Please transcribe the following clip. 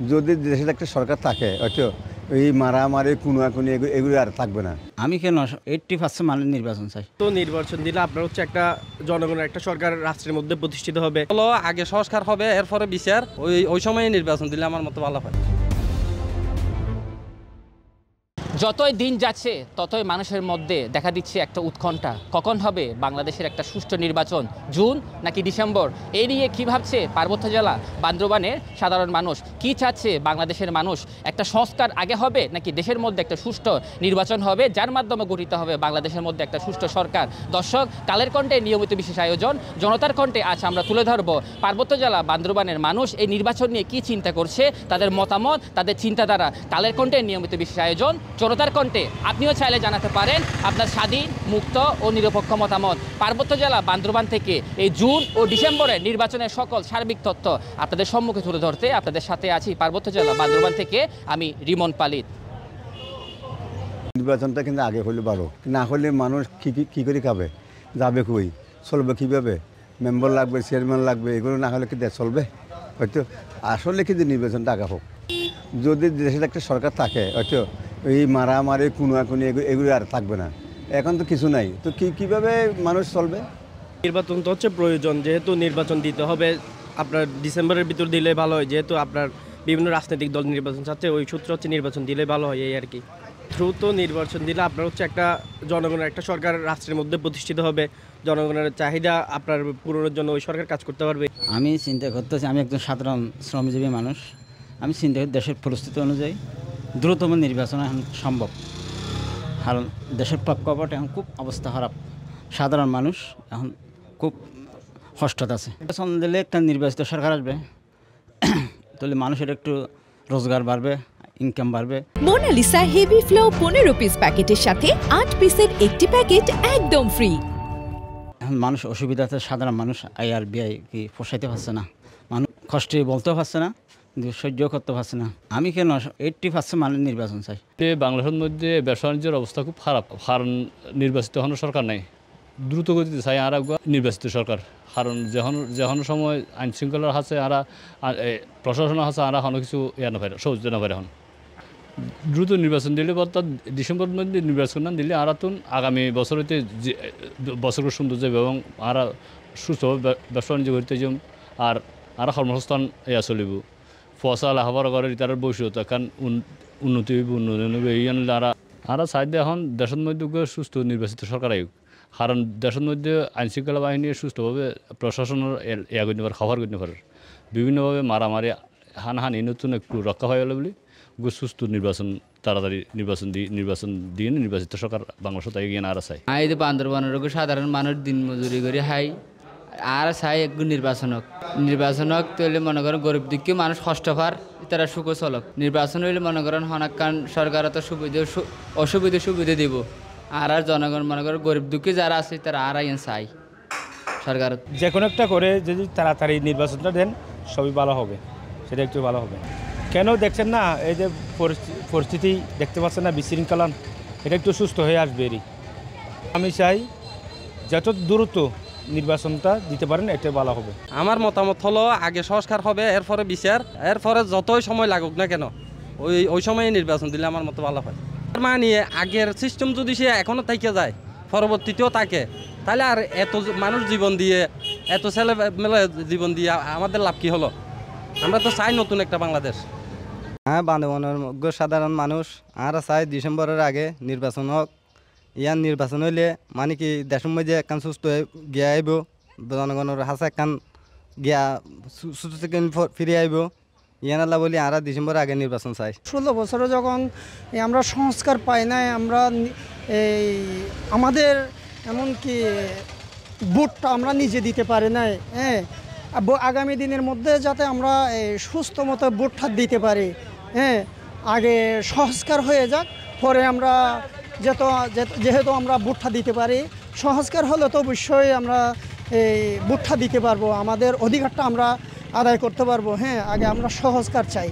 যদি দেশের একটা সরকার থাকে হয়তো এই মারামারি কুনাকুনি এগুলো আর থাকবে না। আমি কেন 80% মানে নির্বাচন চাই। তো নির্বাচন দিলে আপনার হচ্ছে একটা জনগণের একটা সরকার রাষ্ট্রের মধ্যে প্রতিষ্ঠিত হবে। হলো আগে সংস্কার হবে, এরপরে বিচার। ওই সময়ে নির্বাচন দিলে আমার মতো ভালো হয়। যতই দিন যাচ্ছে ততই মানুষের মধ্যে দেখা দিচ্ছে একটা উৎকণ্ঠা, কখন হবে বাংলাদেশের একটা সুষ্ঠু নির্বাচন, জুন নাকি ডিসেম্বর। এই নিয়ে কী ভাবছে পার্বত্য জেলা বান্দরবানের সাধারণ মানুষ, কি চাচ্ছে বাংলাদেশের মানুষ, একটা সংস্কার আগে হবে নাকি দেশের মধ্যে একটা সুষ্ঠু নির্বাচন হবে যার মাধ্যমে গঠিত হবে বাংলাদেশের মধ্যে একটা সুষ্ঠু সরকার। দর্শক, কালের কণ্ঠে নিয়মিত বিশেষ আয়োজন জনতার কণ্ঠে আজ আমরা তুলে ধরব পার্বত্য জেলা বান্দরবানের মানুষ এই নির্বাচন নিয়ে কী চিন্তা করছে, তাদের মতামত, তাদের চিন্তাধারা। কালের কণ্ঠে নিয়মিত বিশেষ আয়োজন জনতার কণ্ঠে আপনিও চাইলে জানাতে পারেন আপনার স্বাধীন, মুক্ত ও নিরপেক্ষ মতামত। পার্বত্য জেলা বান্দরবান থেকে এই জুন ও ডিসেম্বরে নির্বাচনের সকল সার্বিক তথ্য আপনাদের সম্মুখে তুলে ধরতে আপনাদের সাথে আছি পার্বত্য জেলা বান্দরবান থেকে আমি রিমন পালিত। নির্বাচনটা কিন্তু আগে হলে ভালো, না হলে মানুষ কী করে খাবে, যাবে কই, চলবে কীভাবে, মেম্বার লাগবে, চেয়ারম্যান লাগবে, এগুলো না হলে কি দেশ চলবে? হয়তো আসলে কিন্তু নির্বাচনটা আগে হোক। যদি দেশের একটা সরকার থাকে হয়তো এই মারামারি কুনাকুনি এগুলো আর থাকবে না। এখন তো কিছু নাই, তো কীভাবে মানুষ চলবে? নির্বাচন তো হচ্ছে প্রয়োজন, যেহেতু নির্বাচন দিতে হবে আপনার ডিসেম্বরের ভিতর দিলে ভালো হয়, যেহেতু আপনার বিভিন্ন রাজনৈতিক দল নির্বাচন চাচ্ছে, ওই সূত্র হচ্ছে নির্বাচন দিলে ভালো হয় এই আর কি। দ্রুত নির্বাচন দিলে আপনার হচ্ছে একটা জনগণের একটা সরকার রাষ্ট্রের মধ্যে প্রতিষ্ঠিত হবে, জনগণের চাহিদা আপনার পূরণের জন্য ওই সরকার কাজ করতে পারবে। আমি চিন্তা করতেছি, আমি একজন সাধারণ শ্রমজীবী মানুষ, আমি চিন্তা করি দেশের পরিস্থিতি অনুযায়ী দ্রুততম নির্বাচন এখন সম্ভব, কারণ দেশের প্রেক্ষাপট এখন খুব অবস্থা খারাপ, সাধারণ মানুষ এখন খুব কষ্টত আছে। নির্বাচন দিলে একটা নির্বাচিত সরকার আসবে, তাহলে মানুষের একটু রোজগার বাড়বে, ইনকাম বাড়বে। মোনালিসা হেভি ফ্লো 15 পিস প্যাকেটের সাথে 8 পিসের একটি প্যাকেট একদম ফ্রি। এখন মানুষ অসুবিধাতে, সাধারণ মানুষ IRBI কি পোষাইতে পারছে না, মানুষ কষ্টে বলতেও পারছে না, সহ্য করতে পারছে না। আমি কেন 80% মানে নির্বাচন চাই। বাংলাদেশের মধ্যে ব্যবসা বাণিজ্যের অবস্থা খুব খারাপ, কারণ নির্বাচিত এখনো সরকার নেই। দ্রুত গতিতে চাই আর নির্বাচিত সরকার, কারণ যখন সময় আইন শৃঙ্খলার হাতে আর প্রশাসনের হাতে আর এখনো কিছু না পারে, সহজ না পারে। এখন দ্রুত নির্বাচন দিলে, অর্থাৎ ডিসেম্বরের মধ্যে নির্বাচন না দিলে আর আগামী বছরতে বছরের সুন্দর যাবে এবং আর সুস্থভাবে ব্যবসা বাণিজ্য করতে যাম, আর কর্মসংস্থান চলিব, ফসল হবার করে তার ভবিষ্যৎ এখন উন্নতি হইব, উন্নয়ন হইব। এই আর চাইতে এখন দেশের মধ্যে সুস্থ নির্বাচিত সরকার আয়োগ, কারণ দেশের মধ্যে আইনশৃঙ্খলা বাহিনী সুস্থভাবে প্রশাসনের করতে পারে, খবর করতে পারে। বিভিন্নভাবে মারামারি হানাহানি নতুন একটু রক্ষা হয়ে গেল বলে সুস্থ নির্বাচন, তাড়াতাড়ি নির্বাচন দিয়ে নির্বাচিত সরকার বাংলাদেশ এগিয়ে আর চাই। এই যে বান্দরবানের সাধারণ মানুষ দিন মজুরি করে হাই আর চাই একটু নির্বাচন হোক তৈলে মনে করেন গরিব দিকে মানুষ কষ্ট পার, তারা সুখ চলক। নির্বাচন হইলে মনে করেন হনাকান সরকার তো সুবিধা দিব, আর জনগণ মনে করেন গরিব দুঃখী যারা আছে তারা আর চাই সরকার যে কোনো একটা করে যদি তাড়াতাড়ি নির্বাচনটা দেন সবই ভালো হবে, সেটা একটু ভালো হবে। কেন দেখছেন না এই যে পরিস্থিতি দেখতে পাচ্ছেন না, বিশৃঙ্খলা, এটা একটু সুস্থ হয়ে আসবে। আমি চাই যত দ্রুত নির্বাচনটা দিতে পারেন এটা ভালো হবে। আমার মতামত হলো আগে সংস্কার হবে, এরপরে বিচার, এরপরে যতই সময় লাগুক না কেন ওই সময়ে নির্বাচন দিলে আমার মতো ভালো হয়। মানে আগের সিস্টেম যদি সে এখনও থেকে যায়, পরবর্তীতেও থাকে, তাহলে আর এত মানুষ জীবন দিয়ে, এত ছেলে মেলে জীবন দিয়ে আমাদের লাভ কি হলো? আমরা তো চাই নতুন একটা বাংলাদেশ। হ্যাঁ, বান্দরবানের সাধারণ মানুষ আর চাই ডিসেম্বরের আগে নির্বাচন হোক। ইয়ার নির্বাচন হইলে মানে কি দেশের মধ্যে একখান সুস্থ গিয়া আইব, জনগণের হাসে একখান গিয়া সুস্থ থেকে ফিরে আইব। ইয়ানাল্লা বলি আর ডিসেম্বর আগে নির্বাচন চাই। 16 বছরে যখন আমরা সংস্কার পাই নাই, আমরা এই আমাদের এমনকি ভোটটা আমরা নিজে দিতে পারি নাই। হ্যাঁ, আগামী দিনের মধ্যে যাতে আমরা সুস্থ মতো ভোটটা দিতে পারি, হ্যাঁ, আগে সংস্কার হয়ে যাক, পরে আমরা যেহেতু আমরা ভোটটা দিতে পারি, সংস্কার হলে তো অবশ্যই আমরা এই ভোটটা দিতে পারবো, আমাদের অধিকারটা আমরা আদায় করতে পারবো। হ্যাঁ, আগে আমরা সংস্কার চাই।